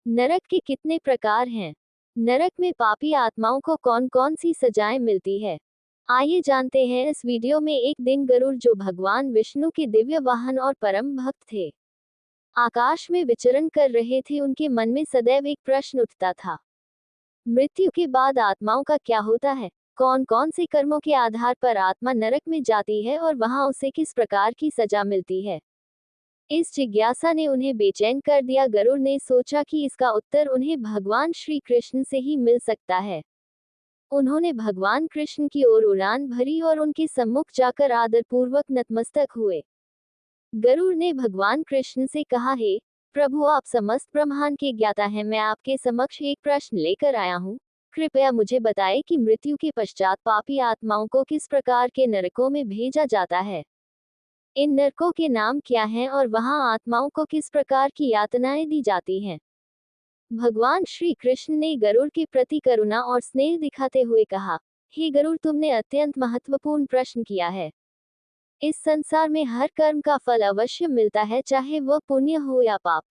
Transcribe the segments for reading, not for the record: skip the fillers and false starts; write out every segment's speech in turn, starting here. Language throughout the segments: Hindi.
नरक के कितने प्रकार हैं? नरक में पापी आत्माओं को कौन कौन सी सजाएं मिलती है? आइए जानते हैं इस वीडियो में। एक दिन गरुड़, जो भगवान विष्णु के दिव्य वाहन और परम भक्त थे, आकाश में विचरण कर रहे थे। उनके मन में सदैव एक प्रश्न उठता था, मृत्यु के बाद आत्माओं का क्या होता है? कौन कौन से कर्मों के आधार पर आत्मा नरक में जाती है और वहां उसे किस प्रकार की सजा मिलती है? इस जिज्ञासा ने उन्हें बेचैन कर दिया। गरुड़ ने सोचा कि इसका उत्तर उन्हें भगवान श्री कृष्ण से ही मिल सकता है। उन्होंने भगवान कृष्ण की ओर उड़ान भरी और उनके सम्मुख जाकर आदरपूर्वक नतमस्तक हुए। गरुड़ ने भगवान कृष्ण से कहा, हे प्रभु, आप समस्त ब्रह्मांड के ज्ञाता हैं। मैं आपके समक्ष एक प्रश्न लेकर आया हूँ। कृपया मुझे बताएं कि मृत्यु के पश्चात पापी आत्माओं को किस प्रकार के नरकों में भेजा जाता है। इन नरकों के नाम क्या हैं और वहां आत्माओं को किस प्रकार की यातनाएं दी जाती हैं? भगवान श्री कृष्ण ने गरुड़ के प्रति करुणा और स्नेह दिखाते हुए कहा, हे गरुड़, तुमने अत्यंत महत्वपूर्ण प्रश्न किया है। इस संसार में हर कर्म का फल अवश्य मिलता है, चाहे वह पुण्य हो या पाप।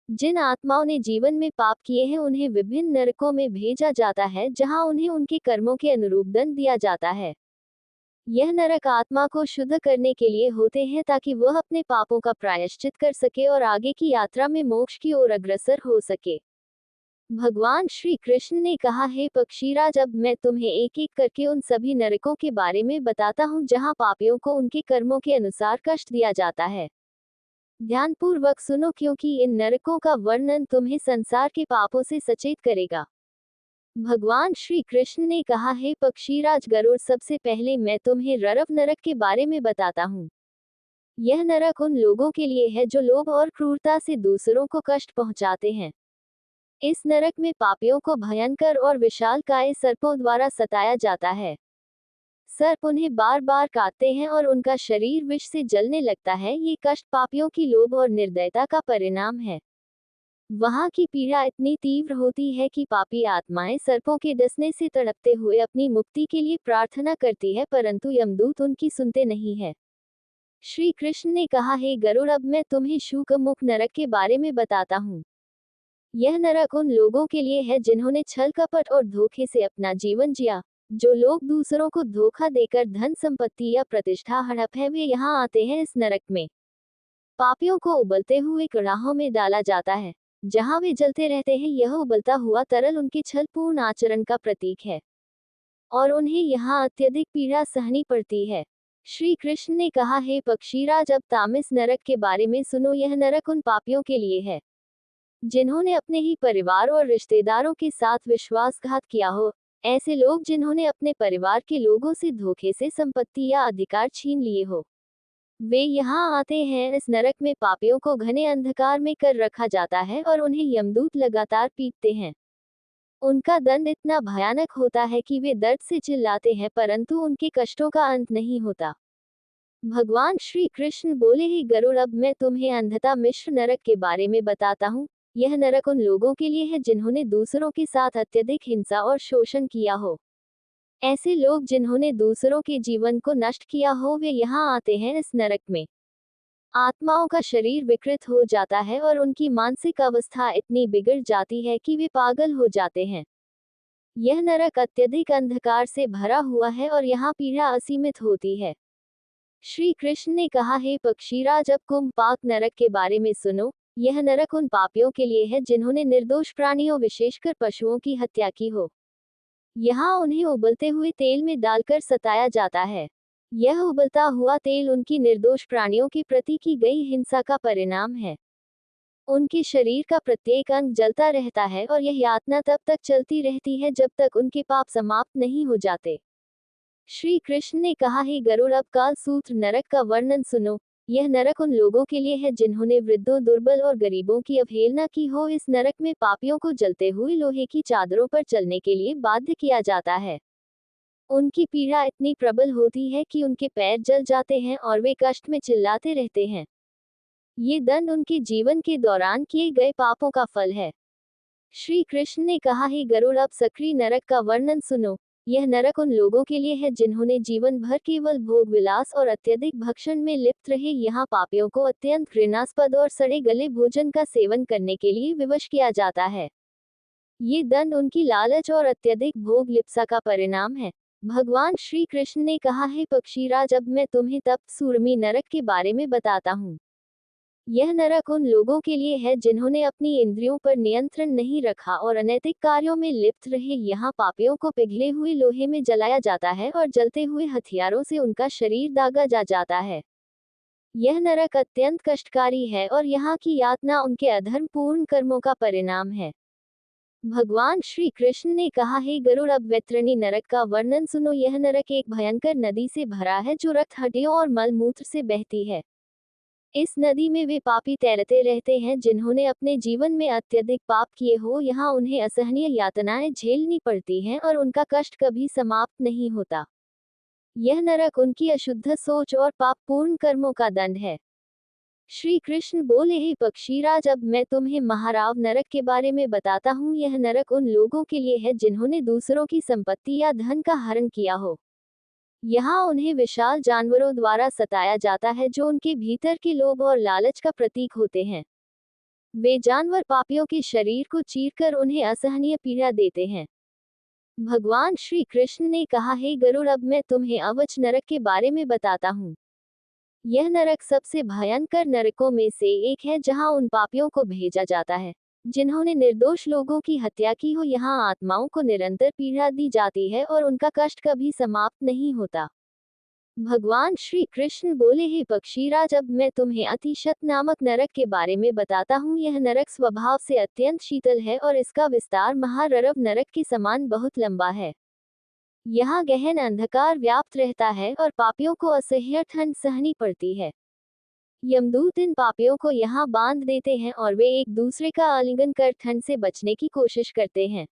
जिन आत्माओं ने जीवन में पाप किए हैं, उन्हें विभिन्न नरकों में भेजा जाता है, जहां उन्हें उनके कर्मों के अनुरूप दंड दिया जाता है। यह नरक आत्मा को शुद्ध करने के लिए होते हैं, ताकि वह अपने पापों का प्रायश्चित कर सके और आगे की यात्रा में मोक्ष की ओर अग्रसर हो सके। भगवान श्री कृष्ण ने कहा, हे पक्षीराज, अब मैं तुम्हें एक एक करके उन सभी नरकों के बारे में बताता हूँ, जहाँ पापियों को उनके कर्मों के अनुसार कष्ट दिया जाता है। ध्यानपूर्वक सुनो, क्योंकि इन नरकों का वर्णन तुम्हें संसार के पापों से सचेत करेगा। भगवान श्री कृष्ण ने कहा, हे पक्षीराज गरुड़, सबसे पहले मैं तुम्हें ररव नरक के बारे में बताता हूँ। यह नरक उन लोगों के लिए है जो लोभ और क्रूरता से दूसरों को कष्ट पहुंचाते हैं। इस नरक में पापियों को भयंकर और विशालकाय सर्पों द्वारा सताया जाता है। सर्प उन्हें बार बार काटते हैं और उनका शरीर विष से जलने लगता है। ये कष्ट पापियों की लोभ और निर्दयता का परिणाम है। वहां की पीड़ा इतनी तीव्र होती है कि पापी आत्माएं सर्पों के डसने से तड़पते हुए अपनी मुक्ति के लिए प्रार्थना करती है, परंतु यमदूत उनकी सुनते नहीं है। श्री कृष्ण ने कहा, हे गरुड़, अब मैं तुम्हें शूकमुख नरक के बारे में बताता हूँ। यह नरक उन लोगों के लिए है जिन्होंने छल कपट और धोखे से अपना जीवन जिया। जो लोग दूसरों को धोखा देकर धन संपत्ति या प्रतिष्ठा हड़प है, वे यहाँ आते हैं। इस नरक में पापियों को उबलते हुए कड़ाहों में डाला जाता है, जहाँ वे जलते रहते हैं। यह उबलता हुआ तरल उनके छलपूर्ण आचरण का प्रतीक है और उन्हें यहाँ अत्यधिक पीड़ा सहनी पड़ती है। श्री कृष्ण ने कहा, हे पक्षीराज, अब तामस नरक के बारे में सुनो। यह नरक उन पापियों के लिए है जिन्होंने अपने ही परिवार और रिश्तेदारों के साथ विश्वासघात किया हो। ऐसे लोग जिन्होंने अपने परिवार के लोगों से धोखे से संपत्ति या अधिकार छीन लिए हो, वे यहाँ आते हैं। इस नरक में पापियों को घने अंधकार में कर रखा जाता है और उन्हें यमदूत लगातार पीटते हैं। उनका दंड इतना भयानक होता है कि वे दर्द से चिल्लाते हैं, परंतु उनके कष्टों का अंत नहीं होता। भगवान श्री कृष्ण बोले, ही गरुड़, अब मैं तुम्हें अंधता मिश्र नरक के बारे में बताता हूँ। यह नरक उन लोगों के लिए है जिन्होंने दूसरों के साथ अत्यधिक हिंसा और शोषण किया हो। ऐसे लोग जिन्होंने दूसरों के जीवन को नष्ट किया हो, वे यहाँ आते हैं। इस नरक में आत्माओं का शरीर विकृत हो जाता है और उनकी मानसिक अवस्था इतनी बिगड़ जाती है कि वे पागल हो जाते हैं। यह नरक अत्यधिक अंधकार से भरा हुआ है और यहाँ पीड़ा असीमित होती है। श्री कृष्ण ने कहा, हे पक्षीराज, अब कुंभपाक नरक के बारे में सुनो। यह नरक उन पापियों के लिए है जिन्होंने निर्दोष प्राणियों, विशेषकर पशुओं की हत्या की हो। यहाँ उन्हें उबलते हुए तेल में डालकर सताया जाता है। यह उबलता हुआ तेल उनकी निर्दोष प्राणियों के प्रति की गई हिंसा का परिणाम है। उनके शरीर का प्रत्येक अंग जलता रहता है और यह यातना तब तक चलती रहती है जब तक उनके पाप समाप्त नहीं हो जाते। श्री कृष्ण ने कहा, हे गरुड़, अब कालसूत्र नरक का वर्णन सुनो। यह नरक उन लोगों के लिए है जिन्होंने वृद्धों, दुर्बल और गरीबों की अवहेलना की हो। इस नरक में पापियों को जलते हुए लोहे की चादरों पर चलने के लिए बाध्य किया जाता है। उनकी पीड़ा इतनी प्रबल होती है कि उनके पैर जल जाते हैं और वे कष्ट में चिल्लाते रहते हैं। ये दंड उनके जीवन के दौरान किए गए पापों का फल है। श्री कृष्ण ने कहा, हे गरुड़, अब सक्री नरक का वर्णन सुनो। यह नरक उन लोगों के लिए है जिन्होंने जीवन भर केवल भोग विलास और अत्यधिक भक्षण में लिप्त रहे। यहाँ पापियों को अत्यंत घृणास्पद और सड़े गले भोजन का सेवन करने के लिए विवश किया जाता है। ये दंड उनकी लालच और अत्यधिक भोग लिप्सा का परिणाम है। भगवान श्री कृष्ण ने कहा, है पक्षीराज, अब मैं तुम्हें तप्त सूर्मी नरक के बारे में बताता हूँ। यह नरक उन लोगों के लिए है जिन्होंने अपनी इंद्रियों पर नियंत्रण नहीं रखा और अनैतिक कार्यों में लिप्त रहे। यहाँ पापियों को पिघले हुए लोहे में जलाया जाता है और जलते हुए हथियारों से उनका शरीर दागा जाता है। यह नरक अत्यंत कष्टकारी है और यहाँ की यातना उनके अधर्मपूर्ण कर्मों का परिणाम है। भगवान श्री कृष्ण ने कहा, हे गरुड़, अब वैतरणी नरक का वर्णन सुनो। यह नरक एक भयंकर नदी से भरा है जो रक्त, हड्डियों और मल मूत्र से बहती है। इस नदी में वे पापी तैरते रहते हैं जिन्होंने अपने जीवन में अत्यधिक पाप किए हो। यहाँ उन्हें असहनीय यातनाएं झेलनी पड़ती हैं और उनका कष्ट कभी समाप्त नहीं होता। यह नरक उनकी अशुद्ध सोच और पापपूर्ण कर्मों का दंड है। श्री कृष्ण बोले, हे पक्षीराज, अब मैं तुम्हें महाराव नरक के बारे में बताता हूँ। यह नरक उन लोगों के लिए है जिन्होंने दूसरों की संपत्ति या धन का हरण किया हो। यहाँ उन्हें विशाल जानवरों द्वारा सताया जाता है जो उनके भीतर के लोभ और लालच का प्रतीक होते हैं। वे जानवर पापियों के शरीर को चीरकर उन्हें असहनीय पीड़ा देते हैं। भगवान श्री कृष्ण ने कहा, हे गरुड़, अब मैं तुम्हें अवच नरक के बारे में बताता हूँ। यह नरक सबसे भयंकर नरकों में से एक है जहाँ उन पापियों को भेजा जाता है जिन्होंने निर्दोष लोगों की हत्या की हो। यहाँ आत्माओं को निरंतर पीड़ा दी जाती है और उनका कष्ट कभी समाप्त नहीं होता। भगवान श्री कृष्ण बोले, हे पक्षीराज, अब मैं तुम्हें अतिशत नामक नरक के बारे में बताता हूँ। यह नरक स्वभाव से अत्यंत शीतल है और इसका विस्तार महाररव नरक के समान बहुत लंबा है। यहाँ गहन अंधकार व्याप्त रहता है और पापियों को असह्य ठंड सहनी पड़ती है। यमदूत इन पापियों को यहाँ बांध देते हैं और वे एक दूसरे का आलिंगन कर ठंड से बचने की कोशिश करते हैं।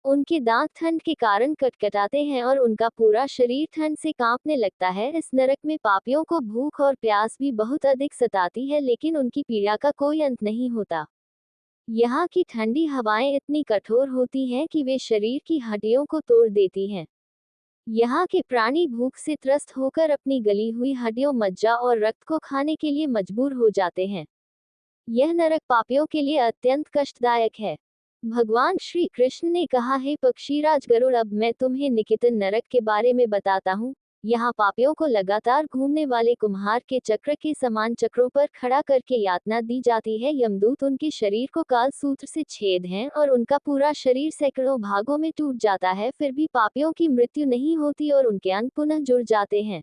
उनके दांत ठंड के कारण कटकटाते हैं और उनका पूरा शरीर ठंड से कांपने लगता है। इस नरक में पापियों को भूख और प्यास भी बहुत अधिक सताती है, लेकिन उनकी पीड़ा का कोई अंत नहीं होता। यहाँ की ठंडी हवाएं इतनी कठोर होती हैं कि वे शरीर की हड्डियों को तोड़ देती हैं। यहाँ के प्राणी भूख से त्रस्त होकर अपनी गली हुई हड्डियों, मज्जा और रक्त को खाने के लिए मजबूर हो जाते हैं। यह नरक पापियों के लिए अत्यंत कष्टदायक है। भगवान श्री कृष्ण ने कहा, हे पक्षीराज गरुड़, अब मैं तुम्हें निकेतन नरक के बारे में बताता हूँ। यहाँ पापियों को लगातार घूमने वाले कुम्हार के चक्र के समान चक्रों पर खड़ा करके यातना दी जाती है। यमदूत उनके शरीर को काल सूत्र से छेद हैं और उनका पूरा शरीर सैकड़ों भागों में टूट जाता है, फिर भी पापियों की मृत्यु नहीं होती और उनके अंग पुनः जुड़ जाते हैं।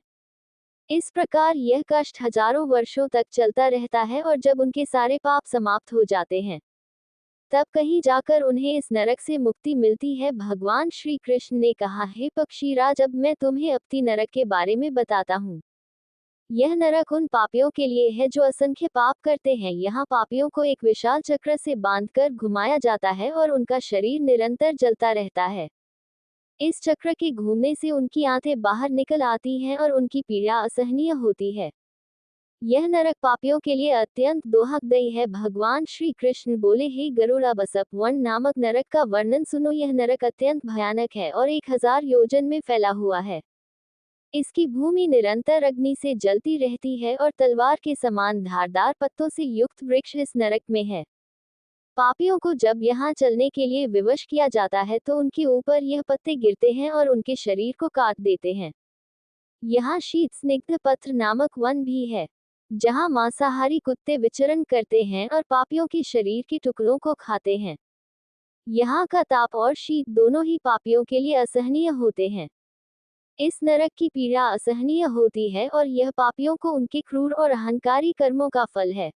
इस प्रकार यह कष्ट हजारों वर्षों तक चलता रहता है और जब उनके सारे पाप समाप्त हो जाते हैं तब कहीं जाकर उन्हें इस नरक से मुक्ति मिलती है। भगवान श्री कृष्ण ने कहा, हे पक्षीराज, अब मैं तुम्हें अपती नरक के बारे में बताता हूँ। यह नरक उन पापियों के लिए है जो असंख्य पाप करते हैं। यहाँ पापियों को एक विशाल चक्र से बांधकर घुमाया जाता है और उनका शरीर निरंतर जलता रहता है। इस चक्र के घूमने से उनकी आंतें बाहर निकल आती हैं और उनकी पीड़ा असहनीय होती है। यह नरक पापियों के लिए अत्यंत दोहकदायी है। भगवान श्री कृष्ण बोले, हे गरुड़, अब असपवन नामक नरक का वर्णन सुनो। यह नरक अत्यंत भयानक है और 1000 योजन में फैला हुआ है। इसकी भूमि निरंतर अग्नि से जलती रहती है और तलवार के समान धारदार पत्तों से युक्त वृक्ष इस नरक में है। पापियों को जब यहाँ चलने के लिए विवश किया जाता है तो उनके ऊपर यह पत्ते गिरते हैं और उनके शरीर को काट देते हैं। यहाँ शीत स्निग्ध पत्र नामक वन भी है जहाँ मांसाहारी कुत्ते विचरण करते हैं और पापियों के शरीर के टुकड़ों को खाते हैं। यहाँ का ताप और शीत दोनों ही पापियों के लिए असहनीय होते हैं। इस नरक की पीड़ा असहनीय होती है और यह पापियों को उनके क्रूर और अहंकारी कर्मों का फल है।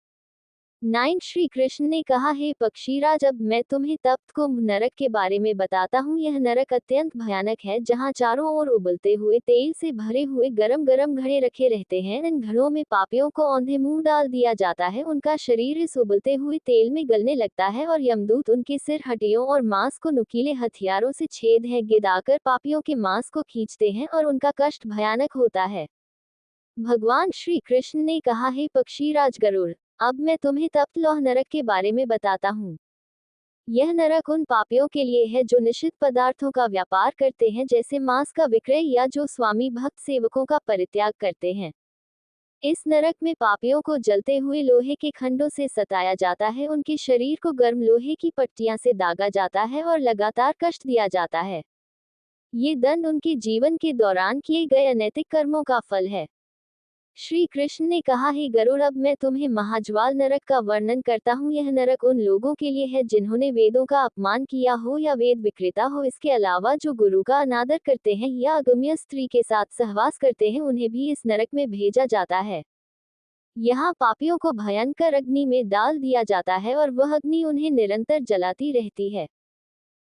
9 श्री कृष्ण ने कहा, हे पक्षीराज, अब मैं तुम्हें तप्त कुंभ नरक के बारे में बताता हूँ। यह नरक अत्यंत भयानक है जहाँ चारों ओर उबलते हुए तेल से भरे हुए गरम गरम घड़े रखे रहते हैं। इन घड़ों में पापियों को औंधे मुंह डाल दिया जाता है। उनका शरीर इस उबलते हुए तेल में गलने लगता है और यमदूत उनके सिर, हड्डियों और मांस को नुकीले हथियारों से छेद है गिदाकर पापियों के मांस को खींचते हैं और उनका कष्ट भयानक होता है। भगवान श्री कृष्ण ने कहा, हे पक्षीराज गरुड़, अब मैं तुम्हें तप्त लौह नरक के बारे में बताता हूँ। यह नरक उन पापियों के लिए है जो निषिद्ध पदार्थों का व्यापार करते हैं, जैसे मांस का विक्रय, या जो स्वामी भक्त सेवकों का परित्याग करते हैं। इस नरक में पापियों को जलते हुए लोहे के खंडों से सताया जाता है, उनके शरीर को गर्म लोहे की पट्टियां से दागा जाता है और लगातार कष्ट दिया जाता है। ये दंड उनके जीवन के दौरान किए गए अनैतिक कर्मों का फल है। श्री कृष्ण ने कहा, हे गरुड़, अब मैं तुम्हें महाज्वाल नरक का वर्णन करता हूँ। यह नरक उन लोगों के लिए है जिन्होंने वेदों का अपमान किया हो या वेद विक्रेता हो। इसके अलावा जो गुरु का अनादर करते हैं या अगम्य स्त्री के साथ सहवास करते हैं, उन्हें भी इस नरक में भेजा जाता है। यहाँ पापियों को भयंकर अग्नि में डाल दिया जाता है और वह अग्नि उन्हें निरंतर जलाती रहती है।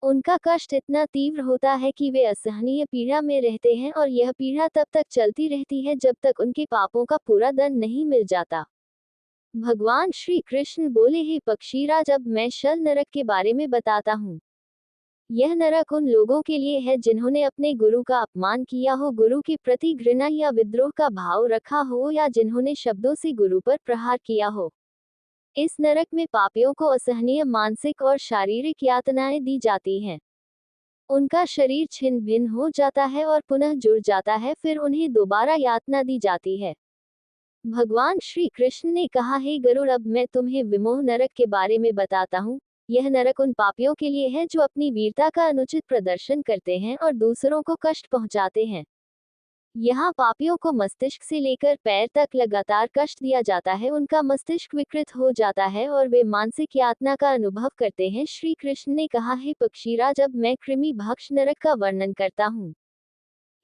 उनका कष्ट इतना तीव्र होता है कि वे असहनीय पीड़ा में रहते हैं, और यह पीड़ा तब तक चलती रहती है जब तक उनके पापों का पूरा दंड नहीं मिल जाता। भगवान श्री कृष्ण बोले, हे पक्षीराज, अब मैं शल नरक के बारे में बताता हूँ। यह नरक उन लोगों के लिए है जिन्होंने अपने गुरु का अपमान किया हो, गुरु के प्रति घृणा या विद्रोह का भाव रखा हो, या जिन्होंने शब्दों से गुरु पर प्रहार किया हो। इस नरक में पापियों को असहनीय मानसिक और शारीरिक यातनाएं दी जाती हैं। उनका शरीर छिन्न भिन्न हो जाता है और पुनः जुड़ जाता है, फिर उन्हें दोबारा यातना दी जाती है। भगवान श्री कृष्ण ने कहा, हे गरुड़, अब मैं तुम्हें विमोह नरक के बारे में बताता हूँ। यह नरक उन पापियों के लिए है जो अपनी वीरता का अनुचित प्रदर्शन करते हैं और दूसरों को कष्ट पहुंचाते हैं। यहाँ पापियों को मस्तिष्क से लेकर पैर तक लगातार कष्ट दिया जाता है, उनका मस्तिष्क विकृत हो जाता है और वे मानसिक यातना का अनुभव करते हैं। श्री कृष्ण ने कहा, हे पक्षीराज, अब मैं कृमि भक्ष नरक का वर्णन करता हूँ।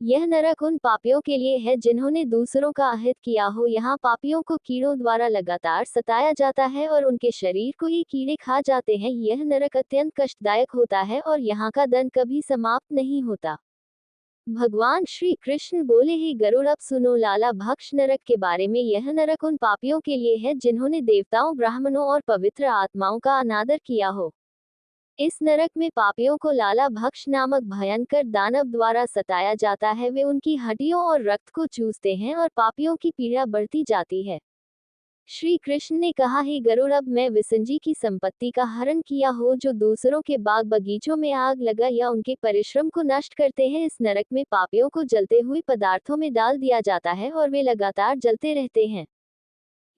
यह नरक उन पापियों के लिए है जिन्होंने दूसरों का अहित किया हो। यहाँ पापियों को कीड़ों द्वारा लगातार सताया जाता है और उनके शरीर को ये कीड़े खा जाते हैं। यह नरक अत्यंत कष्टदायक होता है और यहाँ का दंड कभी समाप्त नहीं होता। भगवान श्री कृष्ण बोले, हे गरुड़, अब सुनो लाला भक्ष नरक के बारे में। यह नरक उन पापियों के लिए है जिन्होंने देवताओं, ब्राह्मणों और पवित्र आत्माओं का अनादर किया हो। इस नरक में पापियों को लाला भक्ष नामक भयंकर दानव द्वारा सताया जाता है। वे उनकी हड्डियों और रक्त को चूसते हैं और पापियों की पीड़ा बढ़ती जाती है। श्री कृष्ण ने कहा, हे गरुड़, अब मैं विसंजी की संपत्ति का हरण किया हो, जो दूसरों के बाग बगीचों में आग लगा या उनके परिश्रम को नष्ट करते हैं। इस नरक में पापियों को जलते हुए पदार्थों में डाल दिया जाता है और वे लगातार जलते रहते हैं।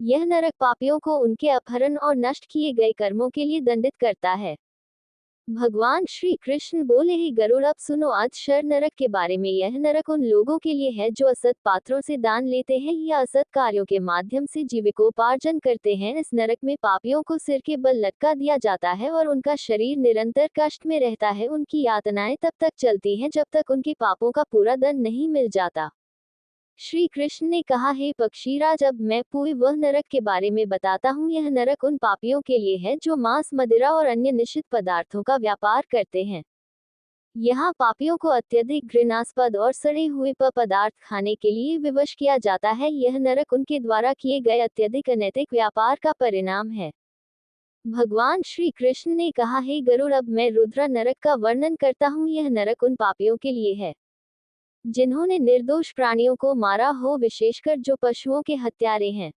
यह नरक पापियों को उनके अपहरण और नष्ट किए गए कर्मों के लिए दंडित करता है। भगवान श्री कृष्ण बोले, हे गरुड़, अब सुनो अधशर नरक के बारे में। यह नरक उन लोगों के लिए है जो असत पात्रों से दान लेते हैं या असत कार्यों के माध्यम से जीविकोपार्जन करते हैं। इस नरक में पापियों को सिर के बल लटका दिया जाता है और उनका शरीर निरंतर कष्ट में रहता है। उनकी यातनाएं तब तक चलती हैं जब तक उनके पापों का पूरा दंड नहीं मिल जाता। श्री कृष्ण ने कहा, हे पक्षीराज, अब मैं पूरी वह नरक के बारे में बताता हूँ। यह नरक उन पापियों के लिए है जो मांस, मदिरा और अन्य निषिद्ध पदार्थों का व्यापार करते हैं। यहाँ पापियों को अत्यधिक घृणास्पद और सड़े हुए पदार्थ खाने के लिए विवश किया जाता है। यह नरक उनके द्वारा किए गए अत्यधिक अनैतिक व्यापार का परिणाम है। भगवान श्री कृष्ण ने कहा, हे गरुड़, अब मैं रुद्र नरक का वर्णन करता हूँ। यह नरक उन पापियों के लिए है जिन्होंने निर्दोष प्राणियों को मारा हो, विशेषकर जो पशुओं के हत्यारे हैं।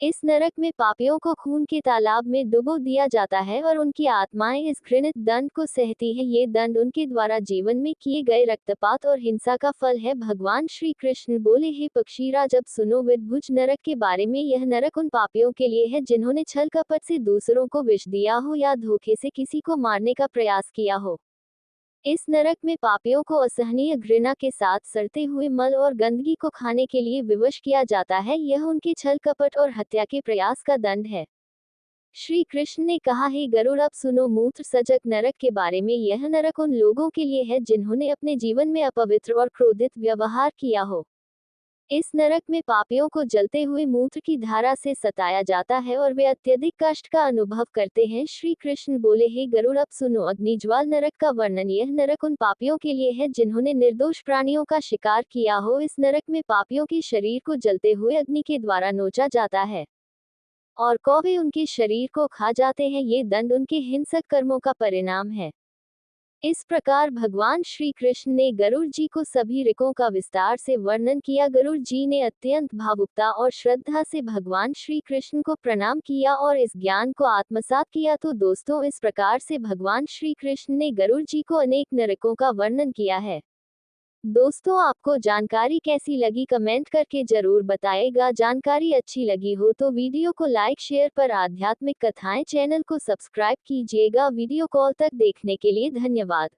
इस नरक में पापियों को खून के तालाब में डुबो दिया जाता है और उनकी आत्माएं इस घृणित दंड को सहती हैं। ये दंड उनके द्वारा जीवन में किए गए रक्तपात और हिंसा का फल है। भगवान श्री कृष्ण बोले, हे पक्षीराज, अब सुनो विदभुज नरक के बारे में। यह नरक उन पापियों के लिए है जिन्होंने छल कपट से दूसरों को विष दिया हो या धोखे से किसी को मारने का प्रयास किया हो। इस नरक में पापियों को असहनीय घृणा के साथ सड़ते हुए मल और गंदगी को खाने के लिए विवश किया जाता है। यह उनके छल कपट और हत्या के प्रयास का दंड है। श्री कृष्ण ने कहा, हे गरुड़, अब सुनो मूत्र सजक नरक के बारे में। यह नरक उन लोगों के लिए है जिन्होंने अपने जीवन में अपवित्र और क्रोधित व्यवहार किया हो। इस नरक में पापियों को जलते हुए मूत्र की धारा से सताया जाता है और वे अत्यधिक कष्ट का अनुभव करते हैं। श्री कृष्ण बोले, हे गरुड़, अब सुनो अग्निज्वाल नरक का वर्णन। यह नरक उन पापियों के लिए है जिन्होंने निर्दोष प्राणियों का शिकार किया हो। इस नरक में पापियों के शरीर को जलते हुए अग्नि के द्वारा नोचा जाता है और कौवे उनके शरीर को खा जाते हैं। ये दंड उनके हिंसक कर्मों का परिणाम है। इस प्रकार भगवान श्री कृष्ण ने गरुड़ जी को सभी ऋकों का विस्तार से वर्णन किया। गरुड़ जी ने अत्यंत भावुकता और श्रद्धा से भगवान श्री कृष्ण को प्रणाम किया और इस ज्ञान को आत्मसात किया। तो दोस्तों, इस प्रकार से भगवान श्री कृष्ण ने गरुड़ जी को अनेक नरकों का वर्णन किया है। दोस्तों, आपको जानकारी कैसी लगी कमेंट करके जरूर बताएगा। जानकारी अच्छी लगी हो तो वीडियो को लाइक शेयर पर आध्यात्मिक कथाएं चैनल को सब्सक्राइब कीजिएगा। वीडियो कॉल तक देखने के लिए धन्यवाद।